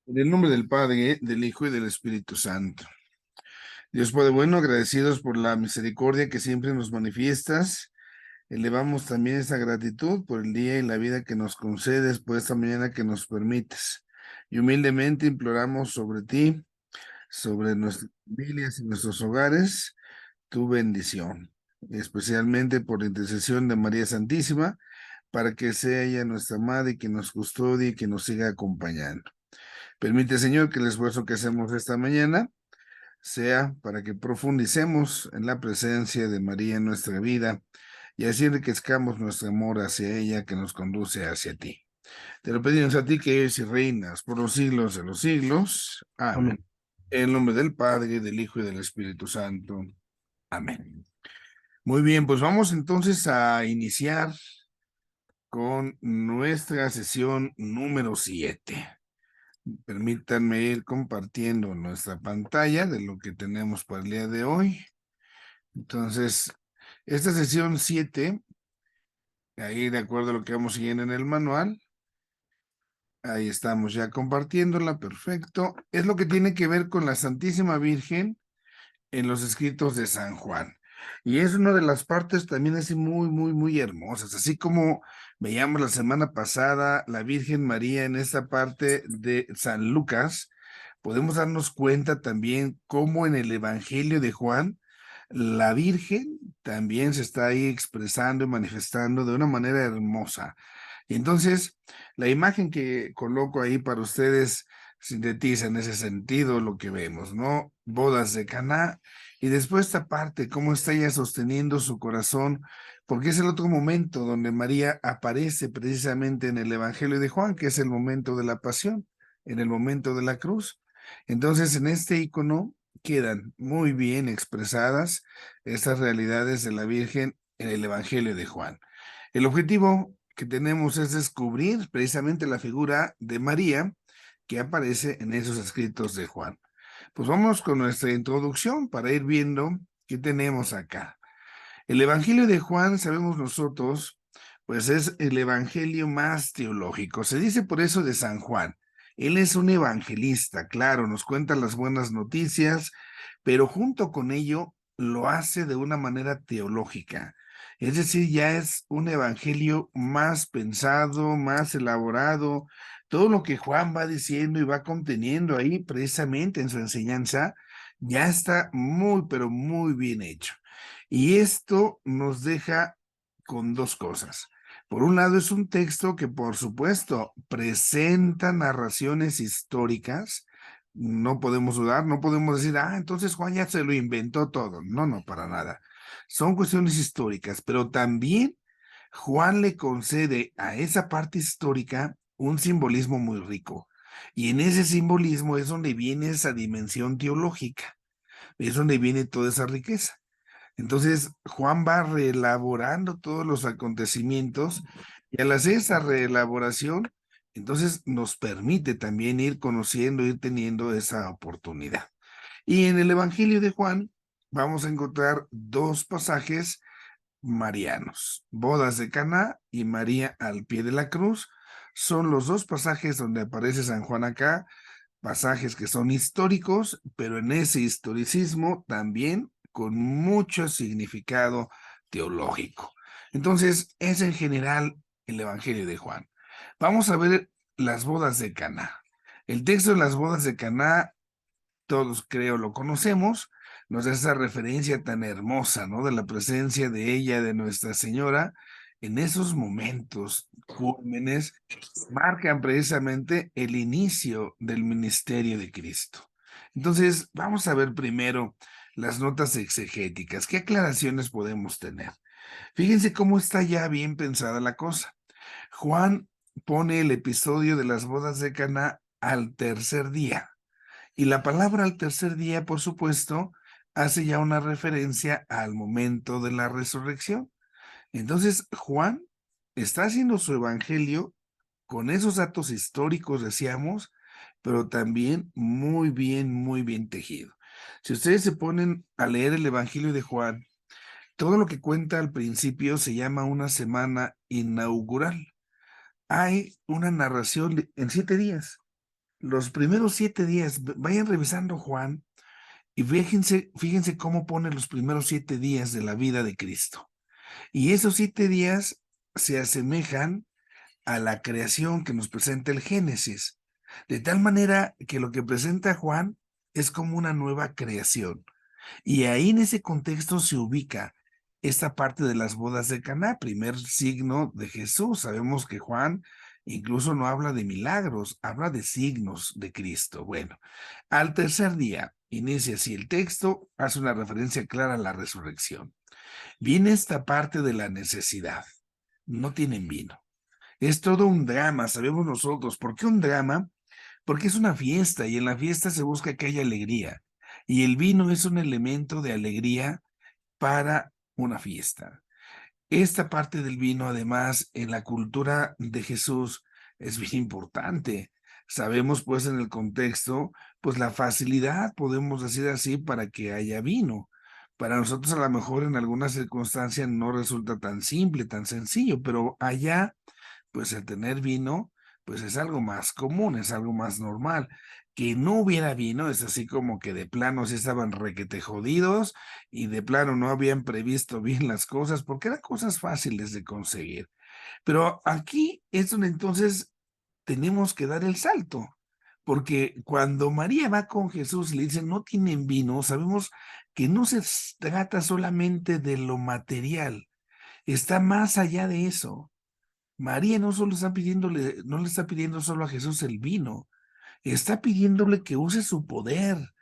En el nombre del Padre, del Hijo y del Espíritu Santo. Dios Padre bueno, agradecidos por la misericordia que siempre nos manifiestas, elevamos también esa gratitud por el día y la vida que nos concedes, por esta mañana que nos permites. Y humildemente imploramos sobre ti, sobre nuestras familias y nuestros hogares, tu bendición, especialmente por la intercesión de María Santísima, para que sea ella nuestra madre y que nos custodie y que nos siga acompañando. Permite, Señor, que el esfuerzo que hacemos esta mañana sea para que profundicemos en la presencia de María en nuestra vida y así enriquezcamos nuestro amor hacia ella que nos conduce hacia ti. Te lo pedimos a ti que eres y reinas por los siglos de los siglos. Amén. Amén. En el nombre del Padre, del Hijo y del Espíritu Santo. Amén. Muy bien, pues vamos entonces a iniciar con nuestra sesión número 7. Permítanme ir compartiendo nuestra pantalla de lo que tenemos para el día de hoy. Entonces, esta sesión 7, ahí de acuerdo a lo que vamos siguiendo en el manual, ahí estamos ya compartiéndola, perfecto. Es lo que tiene que ver con la Santísima Virgen en los escritos de San Juan. Y es una de las partes también así muy, muy, muy hermosas. Así como veíamos la semana pasada la Virgen María en esta parte de San Lucas, podemos darnos cuenta también cómo en el Evangelio de Juan, la Virgen también se está ahí expresando y manifestando de una manera hermosa. Y entonces, la imagen que coloco ahí para ustedes sintetiza en ese sentido lo que vemos, ¿no? Bodas de Caná, y después esta parte, cómo está ella sosteniendo su corazón, porque es el otro momento donde María aparece precisamente en el Evangelio de Juan, que es el momento de la pasión, en el momento de la cruz. Entonces, en este icono quedan muy bien expresadas estas realidades de la Virgen en el Evangelio de Juan. El objetivo que tenemos es descubrir precisamente la figura de María que aparece en esos escritos de Juan. Pues vamos con nuestra introducción para ir viendo qué tenemos acá. El Evangelio de Juan, sabemos nosotros, pues es el evangelio más teológico. Se dice por eso de San Juan. Él es un evangelista, claro, nos cuenta las buenas noticias, pero junto con ello lo hace de una manera teológica. Es decir, ya es un evangelio más pensado, más elaborado. Todo lo que Juan va diciendo y va conteniendo ahí precisamente en su enseñanza, ya está muy, pero muy bien hecho. Y esto nos deja con dos cosas. Por un lado, es un texto que, por supuesto, presenta narraciones históricas. No podemos dudar, no podemos decir, entonces Juan ya se lo inventó todo. No, no, para nada. Son cuestiones históricas, pero también Juan le concede a esa parte histórica un simbolismo muy rico. Y en ese simbolismo es donde viene esa dimensión teológica, es donde viene toda esa riqueza. Entonces, Juan va reelaborando todos los acontecimientos y al hacer esa reelaboración, entonces nos permite también ir conociendo, ir teniendo esa oportunidad. Y en el Evangelio de Juan vamos a encontrar dos pasajes marianos, bodas de Caná y María al pie de la cruz. Son los dos pasajes donde aparece San Juan acá, pasajes que son históricos, pero en ese historicismo también con mucho significado teológico. Entonces, es en general el Evangelio de Juan. Vamos a ver las bodas de Caná. El texto de las bodas de Caná, todos creo lo conocemos, nos da esa referencia tan hermosa, ¿no? De la presencia de ella, de Nuestra Señora, en esos momentos cúlmenes marcan precisamente el inicio del ministerio de Cristo. Entonces, vamos a ver primero las notas exegéticas. ¿Qué aclaraciones podemos tener? Fíjense cómo está ya bien pensada la cosa. Juan pone el episodio de las bodas de Caná al tercer día. Y la palabra al tercer día, por supuesto, hace ya una referencia al momento de la resurrección. Entonces, Juan está haciendo su evangelio con esos datos históricos, decíamos, pero también muy bien tejido. Si ustedes se ponen a leer el Evangelio de Juan, todo lo que cuenta al principio se llama una semana inaugural. Hay una narración en 7 días. Los primeros 7 días, vayan revisando Juan y fíjense cómo pone los primeros 7 días de la vida de Cristo. Y esos 7 días se asemejan a la creación que nos presenta el Génesis, de tal manera que lo que presenta Juan es como una nueva creación. Y ahí en ese contexto se ubica esta parte de las bodas de Caná, primer signo de Jesús. Sabemos que Juan incluso no habla de milagros, habla de signos de Cristo. Bueno, al tercer día inicia así el texto, hace una referencia clara a la resurrección. Viene esta parte de la necesidad. No tienen vino. Es todo un drama, sabemos nosotros. ¿Por qué un drama? Porque es una fiesta y en la fiesta se busca que haya alegría. Y el vino es un elemento de alegría para una fiesta. Esta parte del vino, además, en la cultura de Jesús es bien importante. Sabemos, pues, en el contexto, pues la facilidad, podemos decir así, para que haya vino. Para nosotros a lo mejor en algunas circunstancias no resulta tan simple, tan sencillo, pero allá pues el tener vino, pues es algo más común, es algo más normal. Que no hubiera vino es así como que de plano sí estaban requete jodidos y de plano no habían previsto bien las cosas porque eran cosas fáciles de conseguir. Pero aquí es donde entonces tenemos que dar el salto. Porque cuando María va con Jesús y le dice, no tienen vino, sabemos que no se trata solamente de lo material, está más allá de eso. María no solo está pidiéndole, no le está pidiendo solo a Jesús el vino, está pidiéndole que use su poder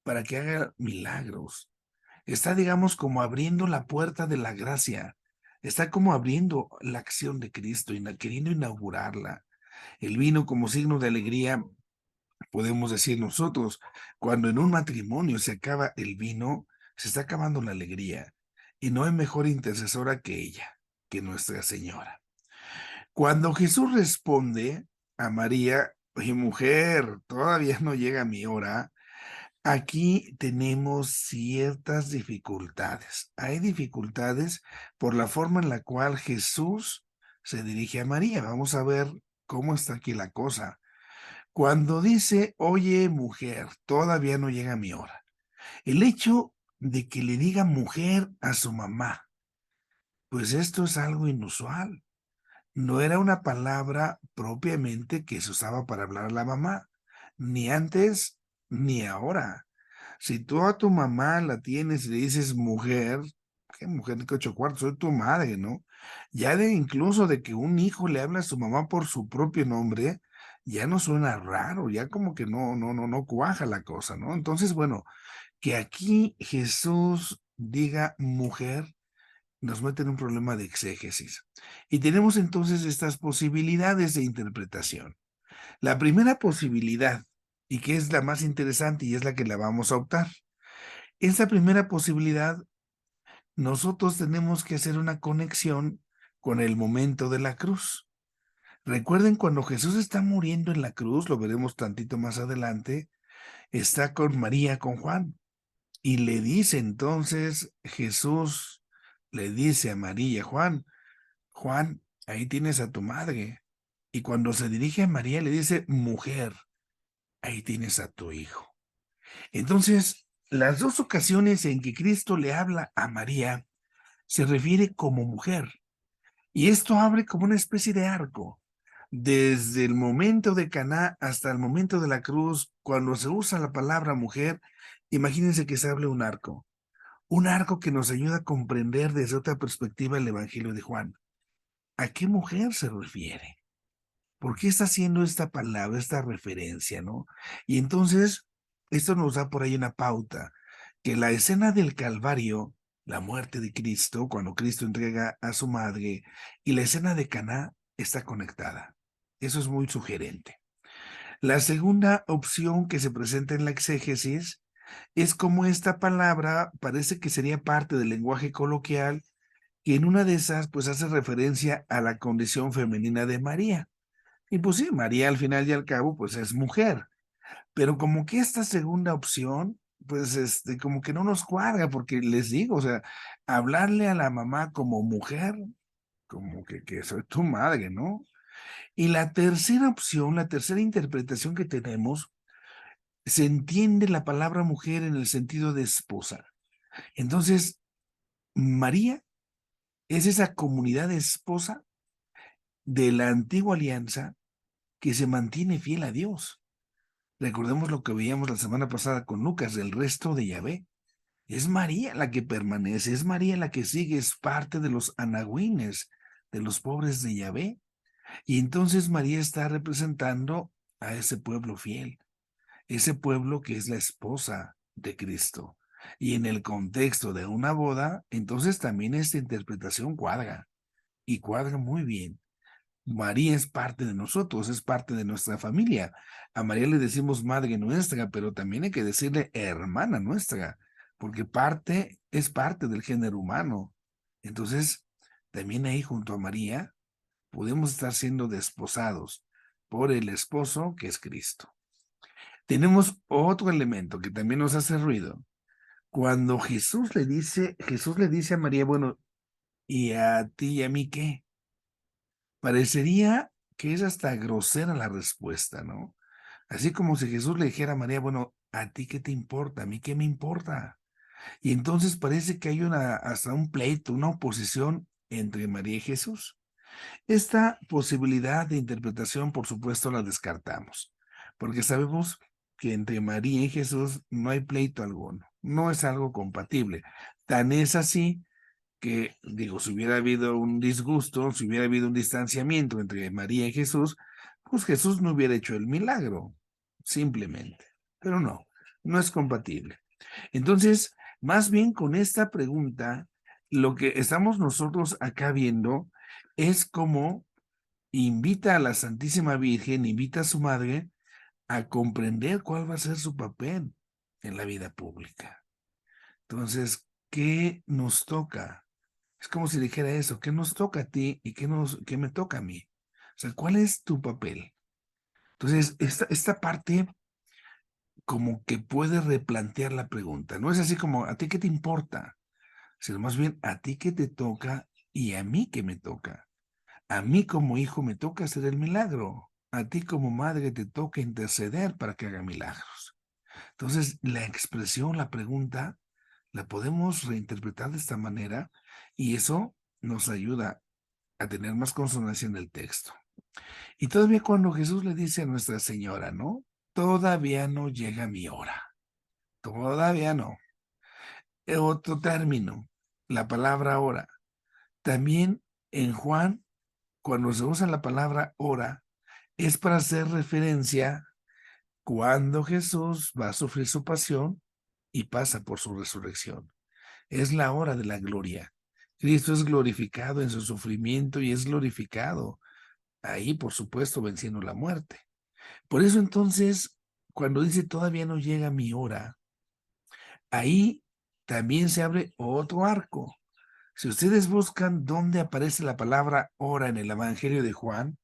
para que haga milagros. Está, digamos, como abriendo la puerta de la gracia. Está como abriendo la acción de Cristo y queriendo inaugurarla. El vino como signo de alegría, podemos decir nosotros, cuando en un matrimonio se acaba el vino, se está acabando la alegría. Y no hay mejor intercesora que ella, que Nuestra Señora. Cuando Jesús responde a María, oye, mujer, todavía no llega mi hora, aquí tenemos ciertas dificultades. Hay dificultades por la forma en la cual Jesús se dirige a María. Vamos a ver cómo está aquí la cosa. Cuando dice, oye, mujer, todavía no llega mi hora. El hecho de que le diga mujer a su mamá, pues esto es algo inusual. No era una palabra propiamente que se usaba para hablar a la mamá, ni antes ni ahora. Si tú a tu mamá la tienes y le dices mujer, ¿qué mujer de 8 cuartos? Soy tu madre, ¿no? Ya de incluso de que un hijo le habla a su mamá por su propio nombre, ya no suena raro, ya como que no cuaja la cosa, ¿no? Entonces, bueno, que aquí Jesús diga mujer nos mete en un problema de exégesis. Y tenemos entonces estas posibilidades de interpretación. La primera posibilidad, y que es la más interesante y es la que la vamos a optar, esa primera posibilidad, nosotros tenemos que hacer una conexión con el momento de la cruz. Recuerden cuando Jesús está muriendo en la cruz, lo veremos tantito más adelante, está con María, con Juan, y le dice entonces Jesús, le dice a María y a Juan, Juan, ahí tienes a tu madre. Y cuando se dirige a María le dice, mujer, ahí tienes a tu hijo. Entonces, las dos ocasiones en que Cristo le habla a María se refiere como mujer. Y esto abre como una especie de arco. Desde el momento de Caná hasta el momento de la cruz, cuando se usa la palabra mujer, imagínense que se abre un arco. Un arco que nos ayuda a comprender desde otra perspectiva el Evangelio de Juan. ¿A qué mujer se refiere? ¿Por qué está haciendo esta palabra, esta referencia, no? Y entonces, esto nos da por ahí una pauta, que la escena del Calvario, la muerte de Cristo, cuando Cristo entrega a su madre, y la escena de Caná está conectada. Eso es muy sugerente. La segunda opción que se presenta en la exégesis es como esta palabra parece que sería parte del lenguaje coloquial, que en una de esas pues hace referencia a la condición femenina de María. Y pues sí, María al final y al cabo, pues es mujer. Pero como que esta segunda opción, pues como que no nos cuadra, porque les digo, o sea, hablarle a la mamá como mujer, como que soy tu madre, ¿no? Y la tercera opción, la tercera interpretación que tenemos, se entiende la palabra mujer en el sentido de esposa. Entonces, María es esa comunidad de esposa de la antigua alianza que se mantiene fiel a Dios. Recordemos lo que veíamos la semana pasada con Lucas, del resto de Yahvé. Es María la que permanece, es María la que sigue, es parte de los anagüines, de los pobres de Yahvé. Y entonces María está representando a ese pueblo fiel, ese pueblo que es la esposa de Cristo. Y en el contexto de una boda, entonces también esta interpretación cuadra, y cuadra muy bien. María es parte de nosotros, es parte de nuestra familia. A María le decimos madre nuestra, pero también hay que decirle hermana nuestra, porque es parte del género humano. Entonces, también ahí junto a María podemos estar siendo desposados por el esposo que es Cristo. Tenemos otro elemento que también nos hace ruido. Cuando Jesús le dice a María, bueno, ¿y a ti y a mí qué? Parecería que es hasta grosera la respuesta, ¿no? Así como si Jesús le dijera a María, bueno, ¿a ti qué te importa? ¿A mí qué me importa? Y entonces parece que hay hasta un pleito, una oposición entre María y Jesús. Esta posibilidad de interpretación, por supuesto, la descartamos, porque sabemos que entre María y Jesús no hay pleito alguno, no es algo compatible. Tan es así que, digo, si hubiera habido un disgusto, si hubiera habido un distanciamiento entre María y Jesús, pues Jesús no hubiera hecho el milagro, simplemente. Pero no, no es compatible. Entonces, más bien con esta pregunta, lo que estamos nosotros acá viendo es cómo invita a la Santísima Virgen, invita a su madre a comprender cuál va a ser su papel en la vida pública. Entonces, ¿qué nos toca? Es como si dijera eso, ¿qué nos toca a ti y qué me toca a mí? O sea, ¿cuál es tu papel? Entonces, esta parte como que puede replantear la pregunta. No es así como, ¿a ti qué te importa? Sino más bien, ¿a ti qué te toca y a mí qué me toca? A mí como hijo me toca hacer el milagro. A ti como madre te toca interceder para que haga milagros. Entonces, la expresión, la pregunta, la podemos reinterpretar de esta manera y eso nos ayuda a tener más consonancia en el texto. Y todavía cuando Jesús le dice a Nuestra Señora, ¿no? Todavía no llega mi hora. Todavía no. Otro término, la palabra hora. También en Juan, cuando se usa la palabra hora, es para hacer referencia cuando Jesús va a sufrir su pasión y pasa por su resurrección. Es la hora de la gloria. Cristo es glorificado en su sufrimiento y es glorificado ahí, por supuesto, venciendo la muerte. Por eso entonces, cuando dice todavía no llega mi hora, ahí también se abre otro arco. Si ustedes buscan dónde aparece la palabra hora en el Evangelio de Juan,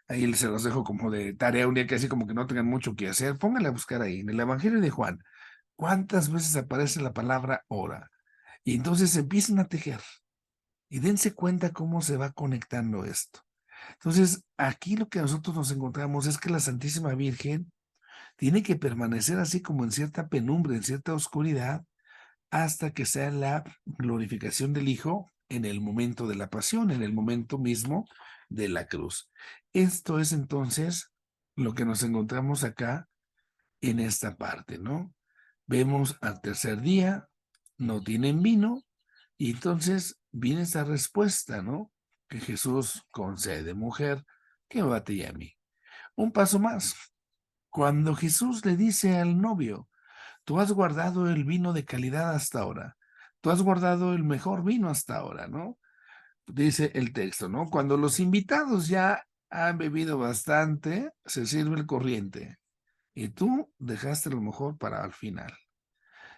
ahí se los dejo como de tarea un día que así como que no tengan mucho que hacer, pónganle a buscar ahí en el Evangelio de Juan. ¿Cuántas veces aparece la palabra hora? Y entonces empiecen a tejer y dense cuenta cómo se va conectando esto. Entonces, aquí lo que nosotros nos encontramos es que la Santísima Virgen tiene que permanecer así como en cierta penumbra, en cierta oscuridad, hasta que sea la glorificación del Hijo en el momento de la pasión, en el momento mismo de la cruz. Esto es entonces lo que nos encontramos acá en esta parte, ¿no? Vemos al tercer día, no tienen vino, y entonces viene esa respuesta, ¿no? Que Jesús concede, mujer, que me bate a mí. Un paso más. Cuando Jesús le dice al novio, tú has guardado el vino de calidad hasta ahora, tú has guardado el mejor vino hasta ahora, ¿no? Dice el texto, ¿no? Cuando los invitados ya han bebido bastante, se sirve el corriente y tú dejaste lo mejor para al final.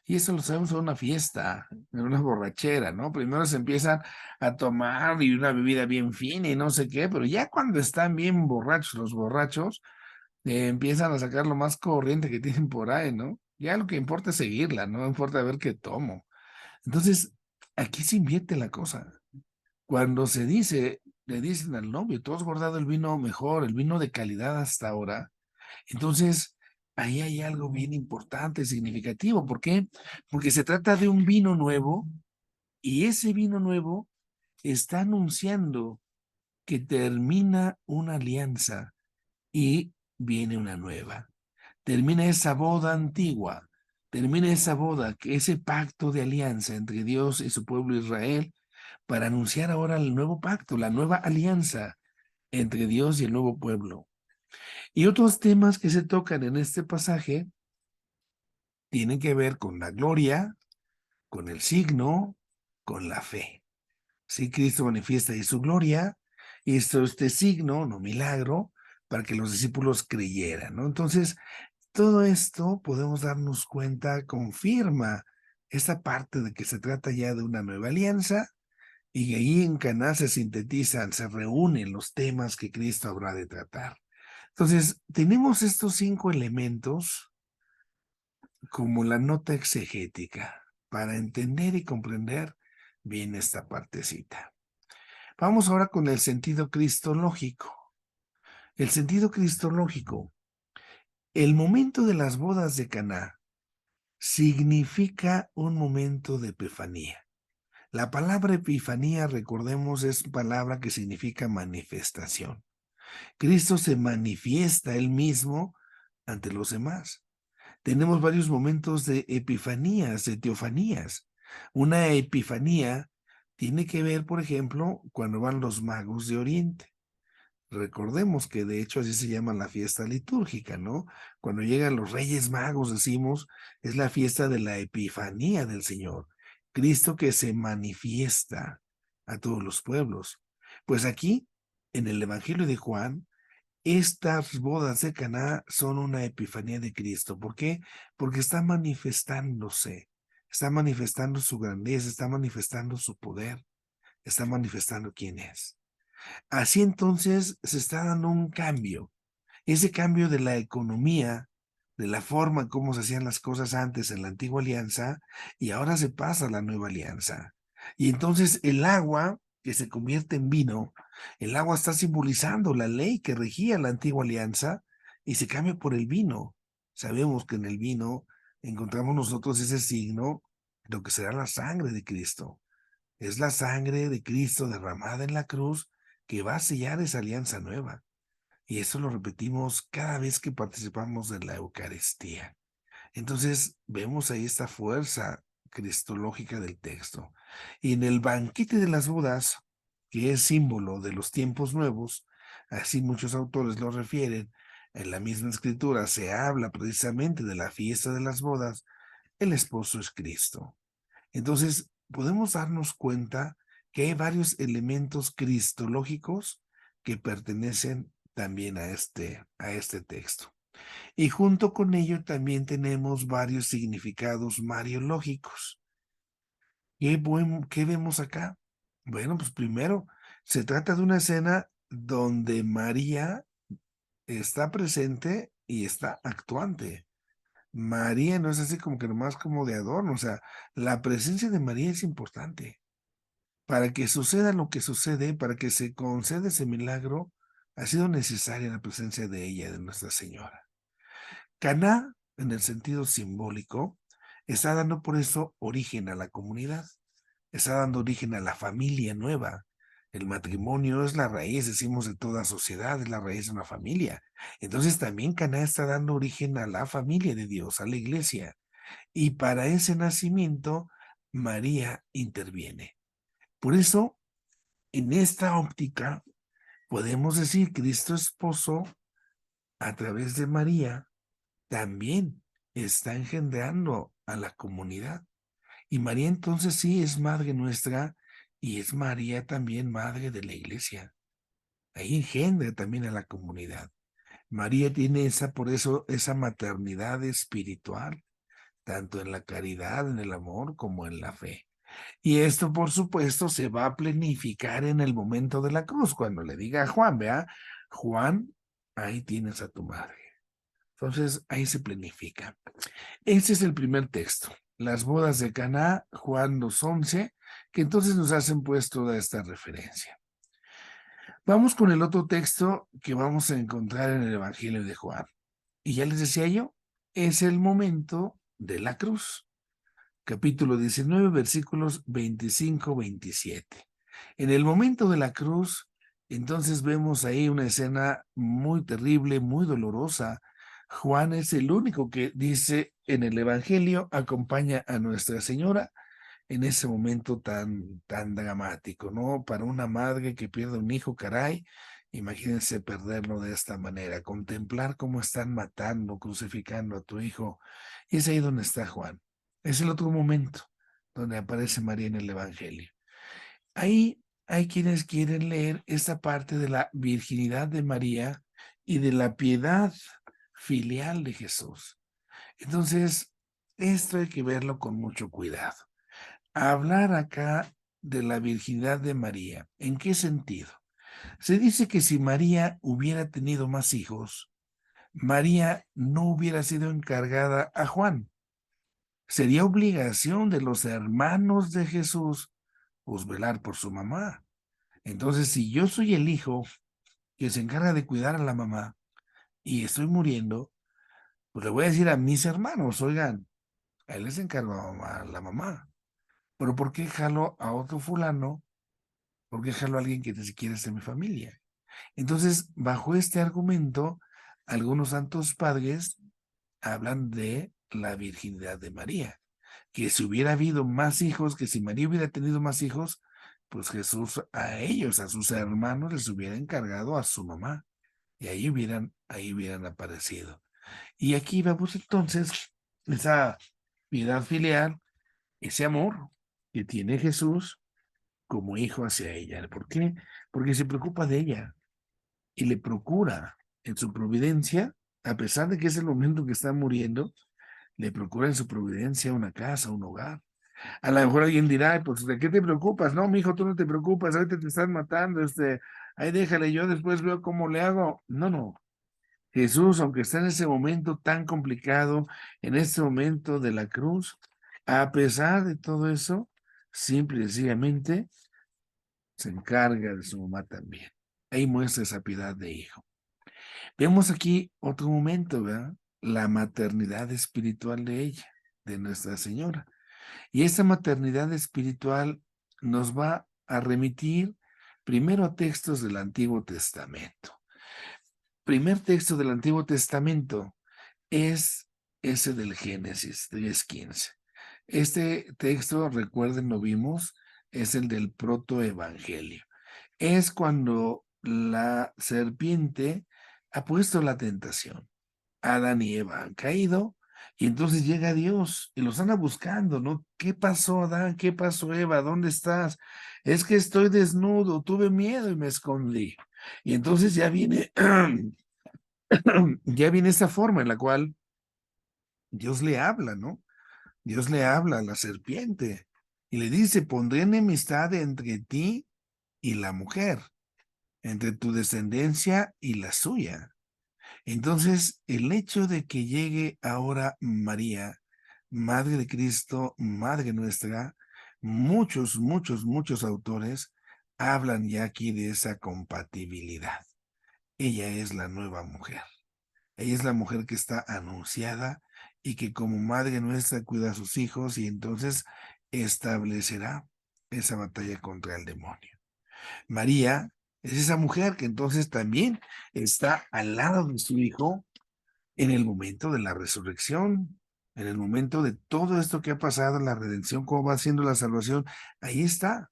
Y eso lo sabemos en una fiesta, en una borrachera, ¿no? Primero se empiezan a tomar y una bebida bien fina y no sé qué, pero ya cuando están bien borrachos los borrachos, empiezan a sacar lo más corriente que tienen por ahí, ¿no? Ya lo que importa es seguirla, no importa ver qué tomo. Entonces, aquí se invierte la cosa. Cuando se dice, le dicen al novio, tú has guardado el vino mejor, el vino de calidad hasta ahora. Entonces, ahí hay algo bien importante, significativo. ¿Por qué? Porque se trata de un vino nuevo y ese vino nuevo está anunciando que termina una alianza y viene una nueva. Termina esa boda antigua, termina esa boda, ese pacto de alianza entre Dios y su pueblo Israel, para anunciar ahora el nuevo pacto, la nueva alianza entre Dios y el nuevo pueblo. Y otros temas que se tocan en este pasaje tienen que ver con la gloria, con el signo, con la fe. Sí, Cristo manifiesta ahí su gloria, y este signo, no milagro, para que los discípulos creyeran, ¿no? Entonces, todo esto podemos darnos cuenta, confirma esta parte de que se trata ya de una nueva alianza, y que ahí en Caná se sintetizan, se reúnen los temas que Cristo habrá de tratar. Entonces, tenemos estos 5 elementos como la nota exegética para entender y comprender bien esta partecita. Vamos ahora con el sentido cristológico. El sentido cristológico. El momento de las bodas de Caná significa un momento de epifanía. La palabra epifanía, recordemos, es palabra que significa manifestación. Cristo se manifiesta él mismo ante los demás. Tenemos varios momentos de epifanías, de teofanías. Una epifanía tiene que ver, por ejemplo, cuando van los magos de Oriente. Recordemos que de hecho así se llama la fiesta litúrgica, ¿no? Cuando llegan los Reyes Magos, decimos, es la fiesta de la Epifanía del Señor. Cristo que se manifiesta a todos los pueblos. Pues aquí, en el Evangelio de Juan, estas bodas de Caná son una epifanía de Cristo. ¿Por qué? Porque está manifestando su grandeza, está manifestando su poder, está manifestando quién es. Así entonces se está dando un cambio, ese cambio de la economía, de la forma en cómo se hacían las cosas antes en la antigua alianza, y ahora se pasa a la nueva alianza. Y entonces el agua que se convierte en vino, el agua está simbolizando la ley que regía la antigua alianza y se cambia por el vino. Sabemos que en el vino encontramos nosotros ese signo, lo que será la sangre de Cristo. Es la sangre de Cristo derramada en la cruz que va a sellar esa alianza nueva. Y eso lo repetimos cada vez que participamos de la Eucaristía. Entonces vemos ahí esta fuerza cristológica del texto. Y en el banquete de las bodas, que es símbolo de los tiempos nuevos, así muchos autores lo refieren, en la misma escritura se habla precisamente de la fiesta de las bodas, el esposo es Cristo. Entonces, podemos darnos cuenta que hay varios elementos cristológicos que pertenecen también a este texto. Y junto con ello también tenemos varios significados mariológicos. ¿Qué vemos acá? Bueno, pues primero, se trata de una escena donde María está presente y está actuante. María no es así como que nomás como de adorno, o sea, la presencia de María es importante. Para que suceda lo que sucede, para que se conceda ese milagro, ha sido necesaria la presencia de ella, de Nuestra Señora. Caná, en el sentido simbólico, está dando por eso origen a la comunidad, está dando origen a la familia nueva. El matrimonio es la raíz, decimos, de toda sociedad, es la raíz de una familia. Entonces también Caná está dando origen a la familia de Dios, a la iglesia. Y para ese nacimiento, María interviene. Por eso, en esta óptica, podemos decir Cristo esposo, a través de María, también está engendrando a la comunidad. Y María entonces sí es madre nuestra y es María también madre de la iglesia. Ahí engendra también a la comunidad. María tiene por eso, esa maternidad espiritual, tanto en la caridad, en el amor, como en la fe. Y esto, por supuesto, se va a planificar en el momento de la cruz, cuando le diga a Juan, vea, Juan, ahí tienes a tu madre. Entonces, ahí se planifica. Ese es el primer texto. Las bodas de Caná, Juan 2:11, que entonces nos hacen pues toda esta referencia. Vamos con el otro texto que vamos a encontrar en el Evangelio de Juan. Y ya les decía yo, es el momento de la cruz. Capítulo 19, versículos 25-27. En el momento de la cruz, entonces vemos ahí una escena muy terrible, muy dolorosa. Juan es el único que dice en el Evangelio, acompaña a Nuestra Señora en ese momento tan dramático, ¿no? Para una madre que pierde un hijo, caray, imagínense perderlo de esta manera, contemplar cómo están matando, crucificando a tu hijo. Y es ahí donde está Juan. Es el otro momento donde aparece María en el Evangelio. Ahí hay quienes quieren leer esta parte de la virginidad de María y de la piedad filial de Jesús. Entonces, esto hay que verlo con mucho cuidado. Hablar acá de la virginidad de María, ¿en qué sentido? Se dice que si María hubiera tenido más hijos, María no hubiera sido encargada a Juan. Sería obligación de los hermanos de Jesús, pues velar por su mamá. Entonces, si yo soy el hijo que se encarga de cuidar a la mamá y estoy muriendo, pues le voy a decir a mis hermanos, oigan, a él les encargo a la mamá. Pero ¿por qué jalo a otro fulano? ¿Por qué jalo a alguien que ni siquiera es de mi familia? Entonces, bajo este argumento, algunos santos padres hablan de la virginidad de María, que si hubiera habido más hijos, que si María hubiera tenido más hijos, pues Jesús a ellos, a sus hermanos, les hubiera encargado a su mamá, y ahí hubieran aparecido. Y aquí vemos entonces esa piedad filial, ese amor que tiene Jesús como hijo hacia ella. ¿Por qué? Porque se preocupa de ella y le procura en su providencia, a pesar de que es el momento que está muriendo, le procura en su providencia una casa, un hogar. A lo mejor alguien dirá, pues, ¿de qué te preocupas? No, mi hijo, tú no te preocupas, ahorita te están matando, ahí déjale, yo después veo cómo le hago. No, no. Jesús, aunque está en ese momento tan complicado, en este momento de la cruz, a pesar de todo eso, simple y sencillamente se encarga de su mamá también. Ahí muestra esa piedad de hijo. Vemos aquí otro momento, ¿verdad? La maternidad espiritual de ella, de Nuestra Señora. Y esa maternidad espiritual nos va a remitir primero a textos del Antiguo Testamento. Primer texto del Antiguo Testamento es ese del Génesis 3:15. Este texto, recuerden, lo vimos, es el del protoevangelio. Es cuando la serpiente ha puesto la tentación. Adán y Eva han caído y entonces llega Dios y los anda buscando, ¿no? ¿Qué pasó, Adán? ¿Qué pasó, Eva? ¿Dónde estás? Es que estoy desnudo, tuve miedo y me escondí. Y entonces ya viene, ya viene esa forma en la cual Dios le habla, ¿no? Dios le habla a la serpiente y le dice, pondré enemistad entre ti y la mujer, entre tu descendencia y la suya. Entonces, el hecho de que llegue ahora María, Madre de Cristo, Madre nuestra, muchos autores hablan ya aquí de esa compatibilidad. Ella es la nueva mujer. Ella es la mujer que está anunciada y que como Madre nuestra cuida a sus hijos y entonces establecerá esa batalla contra el demonio. María es esa mujer que entonces también está al lado de su hijo en el momento de la resurrección, en el momento de todo esto que ha pasado, la redención, cómo va haciendo la salvación, ahí está,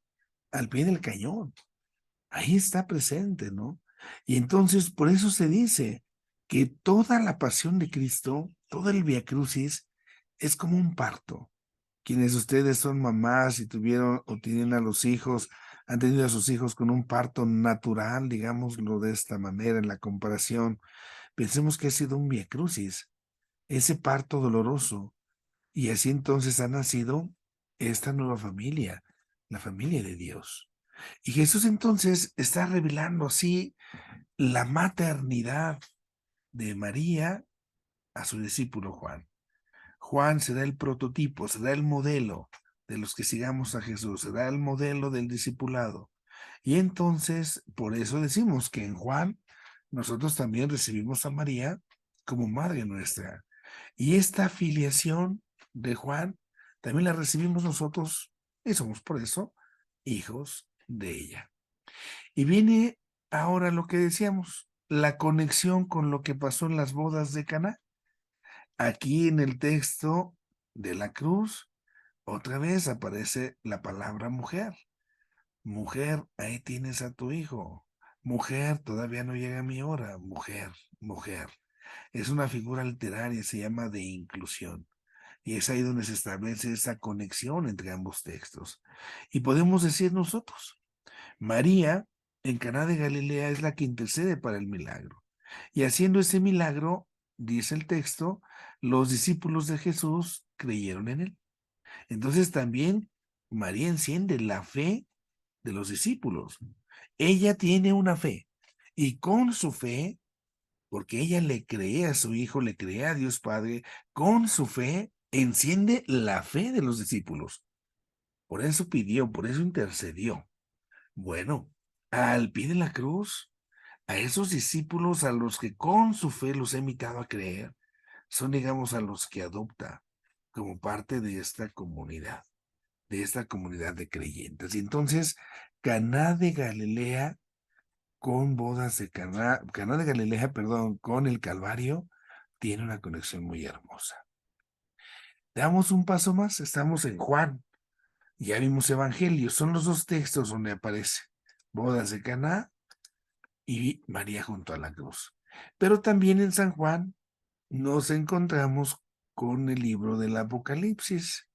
al pie del cañón, ahí está presente, ¿no? Y entonces por eso se dice que toda la pasión de Cristo, todo el Vía Crucis, es como un parto. Quienes ustedes son mamás y tuvieron o tienen a los hijos, han tenido a sus hijos con un parto natural, digámoslo de esta manera, en la comparación, pensemos que ha sido un Vía Crucis, ese parto doloroso, y así entonces ha nacido esta nueva familia, la familia de Dios. Y Jesús entonces está revelando así la maternidad de María a su discípulo Juan. Juan será el prototipo, será el modelo de los que sigamos a Jesús, será el modelo del discipulado. Y entonces, por eso decimos que en Juan nosotros también recibimos a María como madre nuestra. Y esta filiación de Juan también la recibimos nosotros y somos por eso hijos de ella. Y viene ahora lo que decíamos, la conexión con lo que pasó en las bodas de Caná. Aquí en el texto de la cruz, otra vez aparece la palabra mujer. Mujer, ahí tienes a tu hijo. Mujer, todavía no llega mi hora. Mujer, mujer. Es una figura literaria, se llama de inclusión. Y es ahí donde se establece esa conexión entre ambos textos. Y podemos decir nosotros, María en Caná de Galilea es la que intercede para el milagro. Y haciendo ese milagro, dice el texto, los discípulos de Jesús creyeron en él. Entonces también María enciende la fe de los discípulos. Ella tiene una fe y con su fe, porque ella le cree a su hijo, le cree a Dios Padre, con su fe enciende la fe de los discípulos. Por eso pidió, por eso intercedió. Bueno, al pie de la cruz, a esos discípulos a los que con su fe los he invitado a creer, son, digamos, a los que adopta como parte de esta comunidad de creyentes. Y entonces, Caná de Galilea con bodas de Caná de Galilea, perdón, con el Calvario, tiene una conexión muy hermosa. Damos un paso más, estamos en Juan, ya vimos Evangelio, son los dos textos donde aparece bodas de Caná y María junto a la cruz. Pero también en San Juan nos encontramos con el libro del Apocalipsis.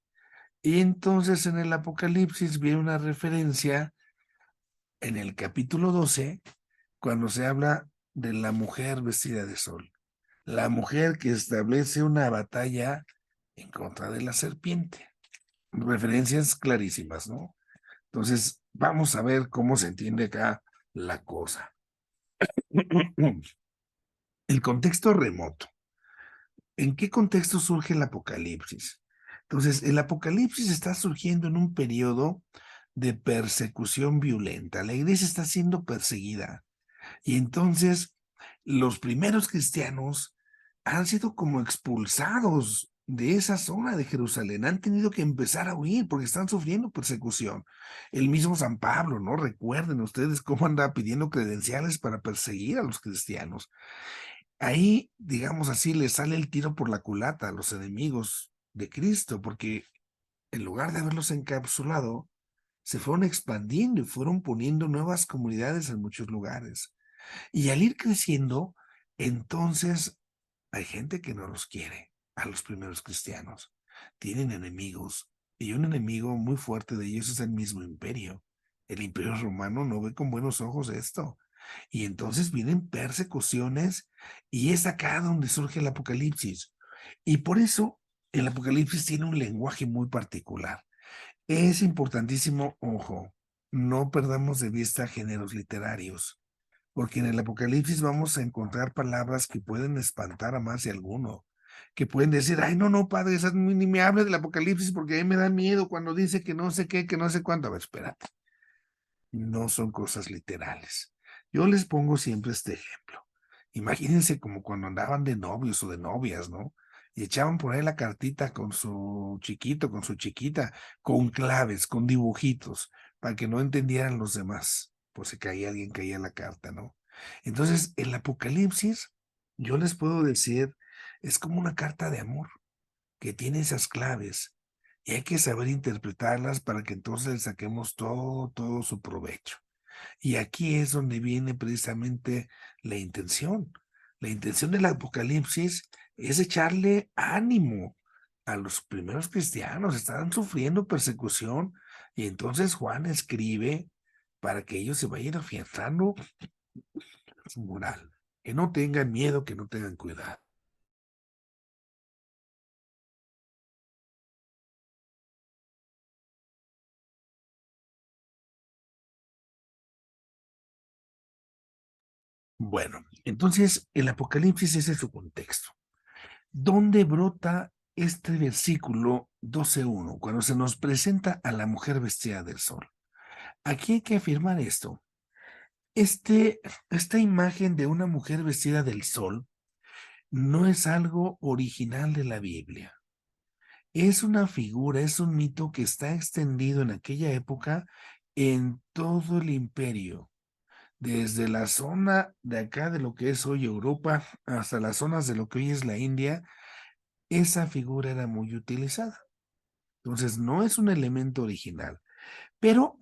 Y entonces en el Apocalipsis viene una referencia en el capítulo 12, cuando se habla de la mujer vestida de sol. La mujer que establece una batalla en contra de la serpiente. Referencias clarísimas, ¿no? Entonces, vamos a ver cómo se entiende acá la cosa. El contexto remoto. ¿En qué contexto surge el Apocalipsis? Entonces, el Apocalipsis está surgiendo en un periodo de persecución violenta. La iglesia está siendo perseguida. Y entonces, los primeros cristianos han sido como expulsados de esa zona de Jerusalén. Han tenido que empezar a huir porque están sufriendo persecución. El mismo San Pablo, ¿no? Recuerden ustedes cómo anda pidiendo credenciales para perseguir a los cristianos. Ahí, digamos así, les sale el tiro por la culata a los enemigos de Cristo, porque en lugar de haberlos encapsulado, se fueron expandiendo y fueron poniendo nuevas comunidades en muchos lugares. Y al ir creciendo, entonces hay gente que no los quiere, a los primeros cristianos. Tienen enemigos, y un enemigo muy fuerte de ellos es el mismo imperio. El imperio romano no ve con buenos ojos esto. Y entonces vienen persecuciones, y es acá donde surge el Apocalipsis. Y por eso el Apocalipsis tiene un lenguaje muy particular. Es importantísimo, ojo, no perdamos de vista géneros literarios, porque en el Apocalipsis vamos a encontrar palabras que pueden espantar a más de alguno, que pueden decir, ay, no, no, padre, ni me hable del Apocalipsis porque a mí me da miedo cuando dice que no sé qué, que no sé cuánto. A ver, espérate, no son cosas literales. Yo les pongo siempre este ejemplo. Imagínense como cuando andaban de novios o de novias, ¿no? Y echaban por ahí la cartita con su chiquito, con su chiquita, con claves, con dibujitos, para que no entendieran los demás, por si caía alguien, caía la carta, ¿no? Entonces, el Apocalipsis, yo les puedo decir, es como una carta de amor que tiene esas claves y hay que saber interpretarlas para que entonces le saquemos todo su provecho. Y aquí es donde viene precisamente la intención. La intención del Apocalipsis es echarle ánimo a los primeros cristianos. Estaban sufriendo persecución y entonces Juan escribe para que ellos se vayan afianzando su moral. Que no tengan miedo, que no tengan cuidado. Bueno, entonces el Apocalipsis ese es su contexto. ¿Dónde brota este versículo 12:1 cuando se nos presenta a la mujer vestida del sol? Aquí hay que afirmar esto. Esta imagen de una mujer vestida del sol no es algo original de la Biblia. Es una figura, es un mito que está extendido en aquella época en todo el imperio, desde la zona de acá de lo que es hoy Europa hasta las zonas de lo que hoy es la India. Esa figura era muy utilizada. Entonces, no es un elemento original, pero,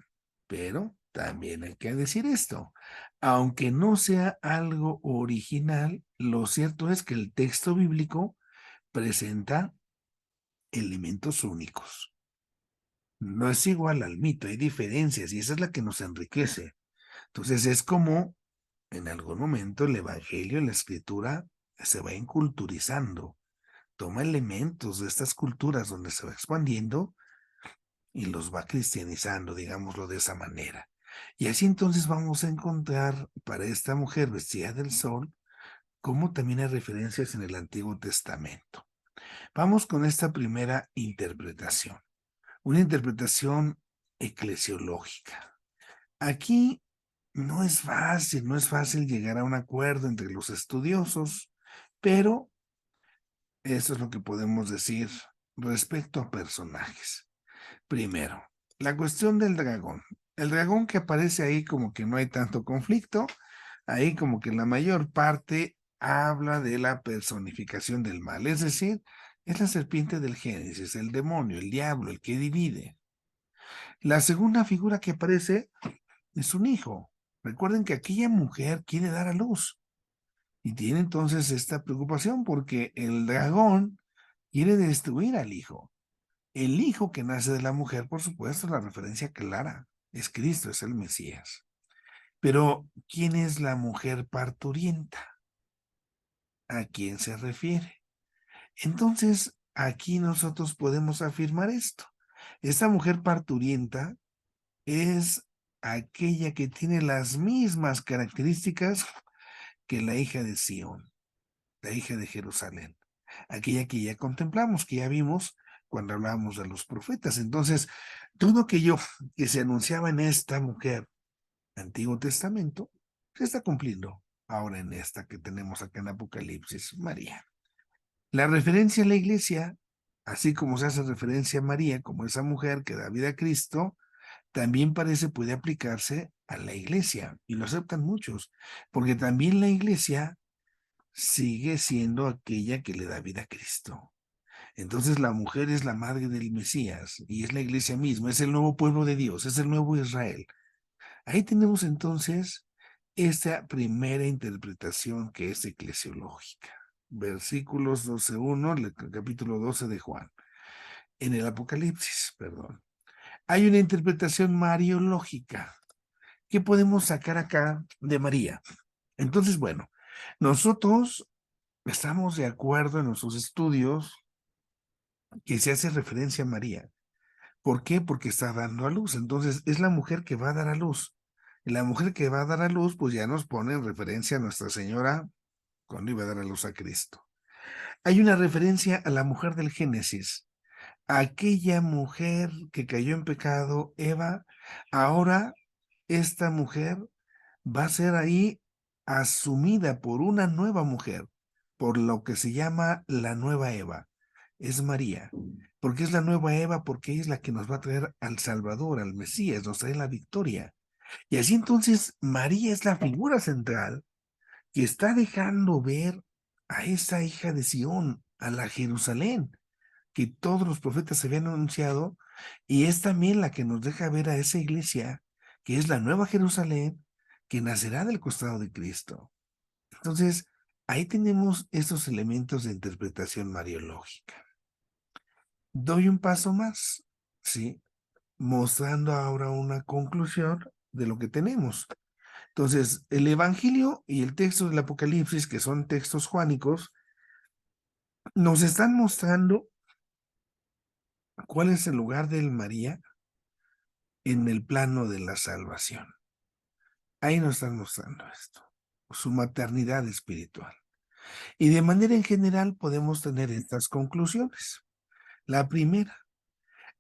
pero también hay que decir esto. Aunque no sea algo original, lo cierto es que el texto bíblico presenta elementos únicos. No es igual al mito, hay diferencias y esa es la que nos enriquece. Entonces es como en algún momento el evangelio, la escritura, se va inculturizando, toma elementos de estas culturas donde se va expandiendo y los va cristianizando, digámoslo de esa manera. Y así entonces vamos a encontrar para esta mujer vestida del sol, como también hay referencias en el Antiguo Testamento. Vamos con esta primera interpretación, una interpretación eclesiológica. Aquí no es fácil llegar a un acuerdo entre los estudiosos, pero eso es lo que podemos decir respecto a personajes. Primero, la cuestión del dragón. El dragón que aparece ahí como que no hay tanto conflicto, ahí como que la mayor parte habla de la personificación del mal, es decir, es la serpiente del Génesis, el demonio, el diablo, el que divide. La segunda figura que aparece es un hijo. Recuerden que aquella mujer quiere dar a luz y tiene entonces esta preocupación porque el dragón quiere destruir al hijo. El hijo que nace de la mujer, por supuesto, la referencia clara, es Cristo, es el Mesías. Pero, ¿quién es la mujer parturienta? ¿A quién se refiere? Entonces, aquí nosotros podemos afirmar esto. Esta mujer parturienta es aquella que tiene las mismas características que la hija de Sión, la hija de Jerusalén, aquella que ya contemplamos, que ya vimos cuando hablábamos de los profetas. Entonces, todo aquello que se anunciaba en esta mujer, Antiguo Testamento, se está cumpliendo ahora en esta que tenemos acá en Apocalipsis, María. La referencia a la iglesia, así como se hace referencia a María como esa mujer que da vida a Cristo, también puede aplicarse a la iglesia, y lo aceptan muchos, porque también la iglesia sigue siendo aquella que le da vida a Cristo. Entonces la mujer es la madre del Mesías y es la iglesia misma, es el nuevo pueblo de Dios, es el nuevo Israel. Ahí tenemos entonces esta primera interpretación que es eclesiológica. Versículos 12:1, capítulo 12 de Juan. En el Apocalipsis, perdón. Hay una interpretación mariológica. ¿Qué podemos sacar acá de María? Entonces, bueno, nosotros estamos de acuerdo en nuestros estudios que se hace referencia a María. ¿Por qué? Porque está dando a luz. Entonces, es la mujer que va a dar a luz. Y la mujer que va a dar a luz, pues ya nos pone en referencia a Nuestra Señora cuando iba a dar a luz a Cristo. Hay una referencia a la mujer del Génesis, aquella mujer que cayó en pecado, Eva. Ahora esta mujer va a ser ahí asumida por una nueva mujer, por lo que se llama la nueva Eva. Es María. ¿Por qué es la nueva Eva? Porque ella es la que nos va a traer al Salvador, al Mesías, nos trae la victoria. Y así entonces María es la figura central que está dejando ver a esa hija de Sión, a la Jerusalén, que todos los profetas habían anunciado, y es también la que nos deja ver a esa iglesia, que es la nueva Jerusalén, que nacerá del costado de Cristo. Entonces, ahí tenemos estos elementos de interpretación mariológica. Doy un paso más, ¿sí? Mostrando ahora una conclusión de lo que tenemos. Entonces, el Evangelio y el texto del Apocalipsis, que son textos juánicos, nos están mostrando cuál es el lugar de María en el plano de la salvación. Ahí nos están mostrando esto, su maternidad espiritual. Y de manera en general podemos tener estas conclusiones. La primera,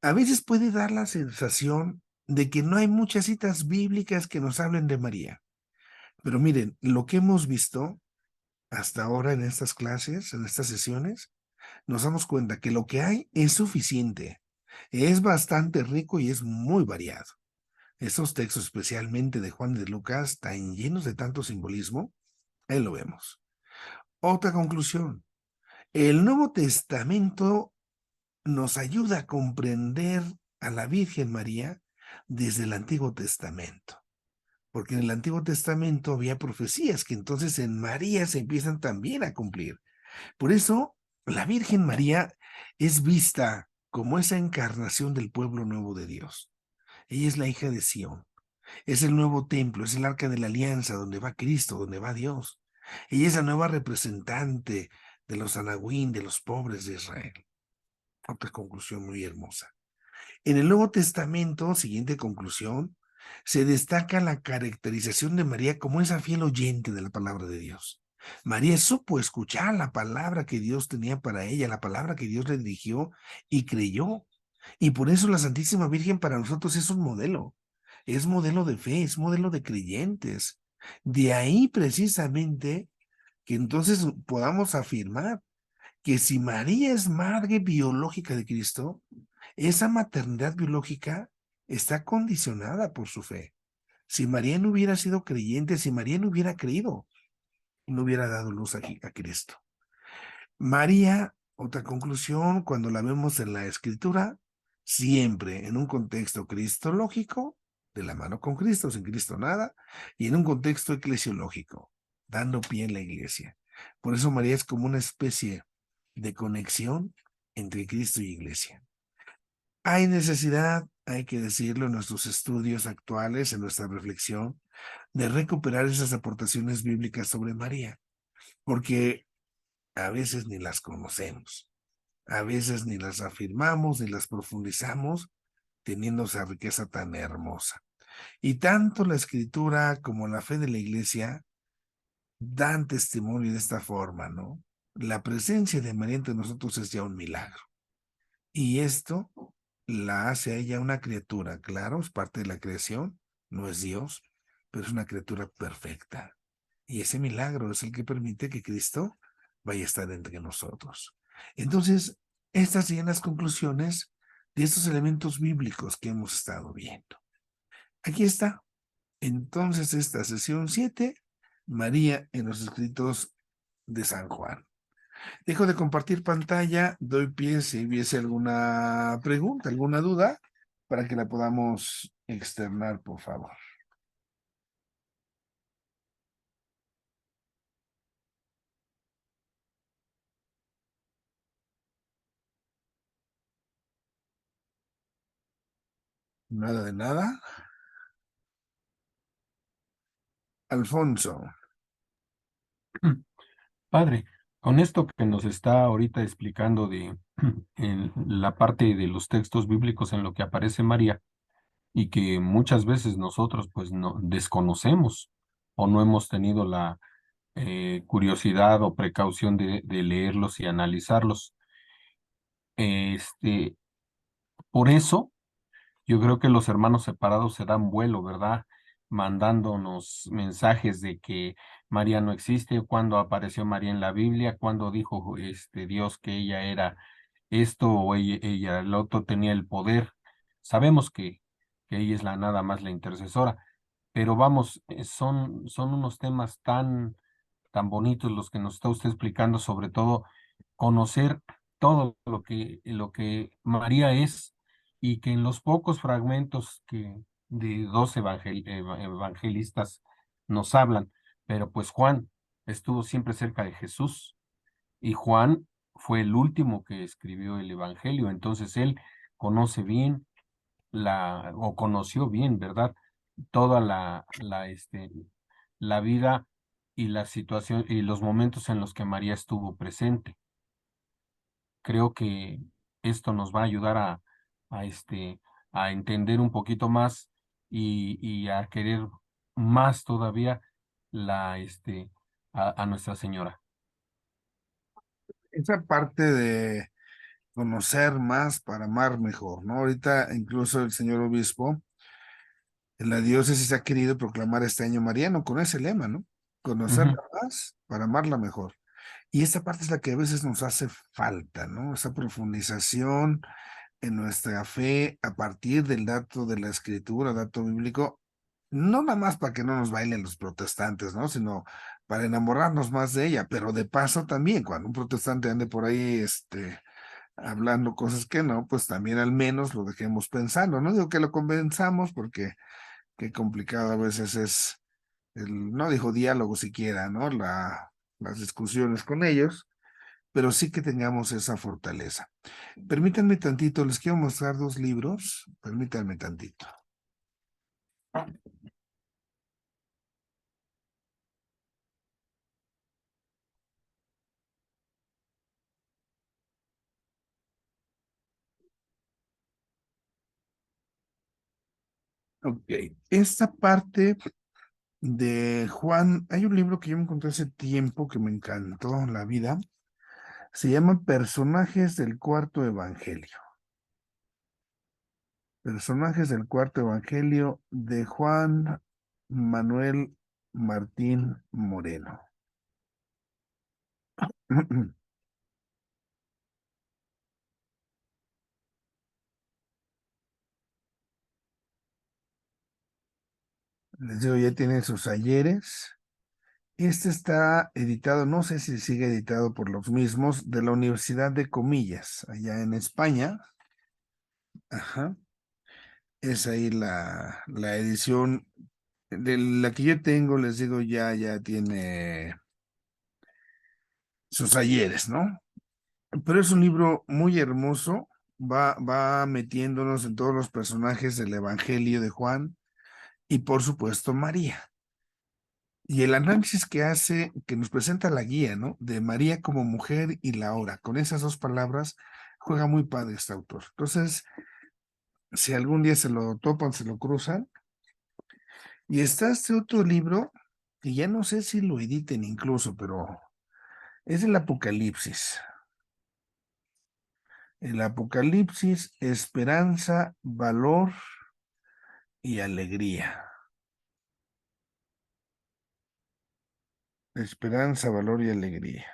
a veces puede dar la sensación de que no hay muchas citas bíblicas que nos hablen de María. Pero miren, lo que hemos visto hasta ahora en estas clases, en estas sesiones, nos damos cuenta que lo que hay es suficiente, es bastante rico y es muy variado. Estos textos, especialmente de Juan y de Lucas, están llenos de tanto simbolismo, ahí lo vemos. Otra conclusión, el Nuevo Testamento nos ayuda a comprender a la Virgen María desde el Antiguo Testamento, porque en el Antiguo Testamento había profecías que entonces en María se empiezan también a cumplir. Por eso, la Virgen María es vista como esa encarnación del pueblo nuevo de Dios. Ella es la hija de Sión, es el nuevo templo, es el arca de la alianza donde va Cristo, donde va Dios. Ella es la nueva representante de los anahuín, de los pobres de Israel. Otra conclusión muy hermosa. En el Nuevo Testamento, siguiente conclusión, se destaca la caracterización de María como esa fiel oyente de la palabra de Dios. María supo escuchar la palabra que Dios tenía para ella, la palabra que Dios le dirigió y creyó. Y por eso la Santísima Virgen para nosotros es modelo de fe, es modelo de creyentes. De ahí precisamente que entonces podamos afirmar que si María es madre biológica de Cristo, esa maternidad biológica está condicionada por su fe. Si María no hubiera sido creyente, si María no hubiera creído, no hubiera dado luz a Cristo. María, otra conclusión, cuando la vemos en la Escritura, siempre en un contexto cristológico, de la mano con Cristo, sin Cristo nada, y en un contexto eclesiológico, dando pie en la iglesia. Por eso María es como una especie de conexión entre Cristo y iglesia. Hay necesidad, hay que decirlo, en nuestros estudios actuales, en nuestra reflexión, de recuperar esas aportaciones bíblicas sobre María, porque a veces ni las conocemos, a veces ni las afirmamos, ni las profundizamos, teniendo esa riqueza tan hermosa. Y tanto la escritura como la fe de la iglesia dan testimonio de esta forma, ¿no? La presencia de María entre nosotros es ya un milagro. Y esto la hace a ella una criatura, claro, es parte de la creación, no es Dios, pero es una criatura perfecta. Y ese milagro es el que permite que Cristo vaya a estar entre nosotros. Entonces, estas serían las conclusiones de estos elementos bíblicos que hemos estado viendo. Aquí está. Entonces, esta sesión 7, María en los escritos de San Juan. Dejo de compartir pantalla, doy pie si hubiese alguna pregunta, alguna duda, para que la podamos externar, por favor. Nada de nada. Alfonso. Padre, con esto que nos está ahorita explicando de en la parte de los textos bíblicos en lo que aparece María y que muchas veces nosotros pues no desconocemos o no hemos tenido la curiosidad o precaución de leerlos y analizarlos. Este, por eso yo creo que los hermanos separados se dan vuelo, ¿verdad? Mandándonos mensajes de que María no existe, cuándo apareció María en la Biblia, cuándo dijo Dios que ella era esto o ella el otro tenía el poder. Sabemos que ella es la nada más la intercesora, pero vamos, son unos temas tan bonitos los que nos está usted explicando, sobre todo conocer todo lo que María es y que en los pocos fragmentos que de dos evangelistas nos hablan, pero pues Juan estuvo siempre cerca de Jesús y Juan fue el último que escribió el evangelio, entonces él conoce bien o conoció bien, ¿verdad? Toda la vida y la situación y los momentos en los que María estuvo presente. Creo que esto nos va a ayudar a, este, a entender un poquito más y a querer más todavía a Nuestra Señora. Esa parte de conocer más para amar mejor, ¿no? Ahorita incluso el señor obispo La diócesis ha querido proclamar este año mariano con ese lema, ¿no? Conocerla más para amarla mejor. Y esta parte es la que a veces nos hace falta, ¿no? Esa profundización en nuestra fe a partir del dato de la escritura, dato bíblico, no nada más para que no nos bailen los protestantes, ¿no? Sino para enamorarnos más de ella, pero de paso también, cuando un protestante ande por ahí, hablando cosas que no, pues también al menos lo dejemos pensando. No digo que lo convenzamos porque qué complicado a veces es no dijo diálogo siquiera, ¿no? Las discusiones con ellos, pero sí que tengamos esa fortaleza. Permítanme tantito, les quiero mostrar dos libros, permítanme tantito. Ok, esta parte de Juan, hay un libro que yo me encontré hace tiempo que me encantó en la vida, se llama Personajes del Cuarto Evangelio. Personajes del Cuarto Evangelio de Juan Manuel Martín Moreno. Les digo, ya tiene sus ayeres. Este está editado, no sé si sigue editado por los mismos, de la Universidad de Comillas, allá en España. Ajá. Es ahí la edición de la que yo tengo, les digo, ya tiene sus ayeres, ¿no? Pero es un libro muy hermoso, va metiéndonos en todos los personajes del Evangelio de Juan y por supuesto María. Y el análisis que hace, que nos presenta la guía, ¿no? De María como mujer y la hora. Con esas dos palabras juega muy padre este autor. Entonces, si algún día se lo topan, se lo cruzan. Y está este otro libro, que ya no sé si lo editen incluso, pero es el Apocalipsis. El Apocalipsis, esperanza, valor y alegría. Esperanza, valor y alegría.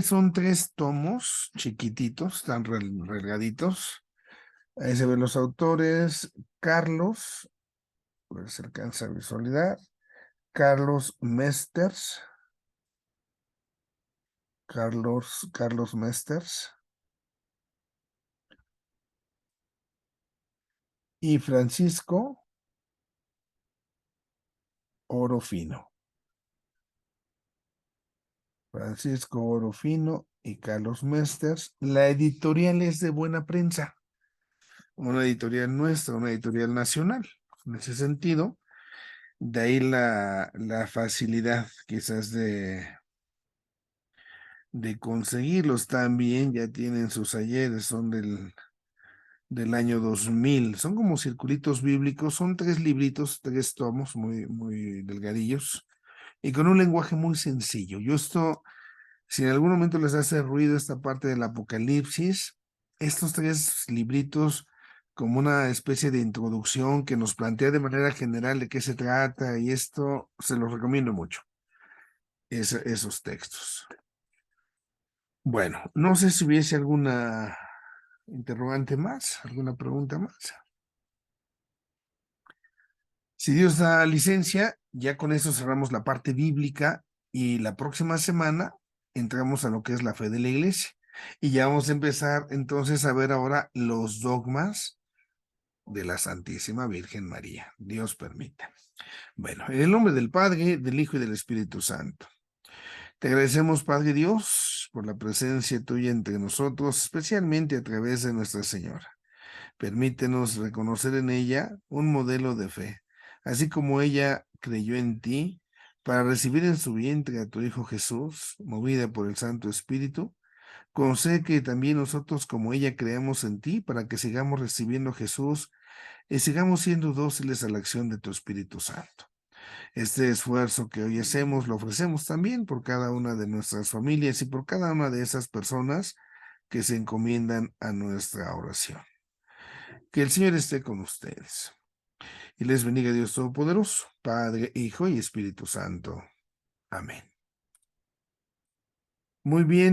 Son 3 tomos chiquititos, tan relgaditos. Ahí se ven los autores. Carlos, a ver si alcanza a visualizar. Carlos Mesters. Carlos Mesters. Y Francisco Orofino. Francisco Orofino y Carlos Mesters. La editorial es de Buena Prensa. Una editorial nuestra, una editorial nacional. En ese sentido, de ahí la facilidad quizás de conseguirlos también, ya tienen sus ayeres, son del año 2000, son como circulitos bíblicos, son 3 libritos, 3 tomos muy delgadillos y con un lenguaje muy sencillo. Si en algún momento les hace ruido esta parte del Apocalipsis, estos 3 libritos como una especie de introducción que nos plantea de manera general de qué se trata y esto se los recomiendo mucho, esos textos. Bueno, no sé si hubiese alguna interrogante más, alguna pregunta más. Si Dios da licencia, ya con eso cerramos la parte bíblica y la próxima semana entramos a lo que es la fe de la iglesia. Y ya vamos a empezar entonces a ver ahora los dogmas de la Santísima Virgen María. Dios permita. Bueno, en el nombre del Padre, del Hijo y del Espíritu Santo. Te agradecemos, Padre Dios, por la presencia tuya entre nosotros, especialmente a través de Nuestra Señora. Permítenos reconocer en ella un modelo de fe, así como ella creyó en ti para recibir en su vientre a tu Hijo Jesús, movida por el Santo Espíritu. Concede que también nosotros, como ella, creamos en ti para que sigamos recibiendo a Jesús y sigamos siendo dóciles a la acción de tu Espíritu Santo. Este esfuerzo que hoy hacemos lo ofrecemos también por cada una de nuestras familias y por cada una de esas personas que se encomiendan a nuestra oración. Que el Señor esté con ustedes. Y les bendiga Dios Todopoderoso, Padre, Hijo y Espíritu Santo. Amén. Muy bien.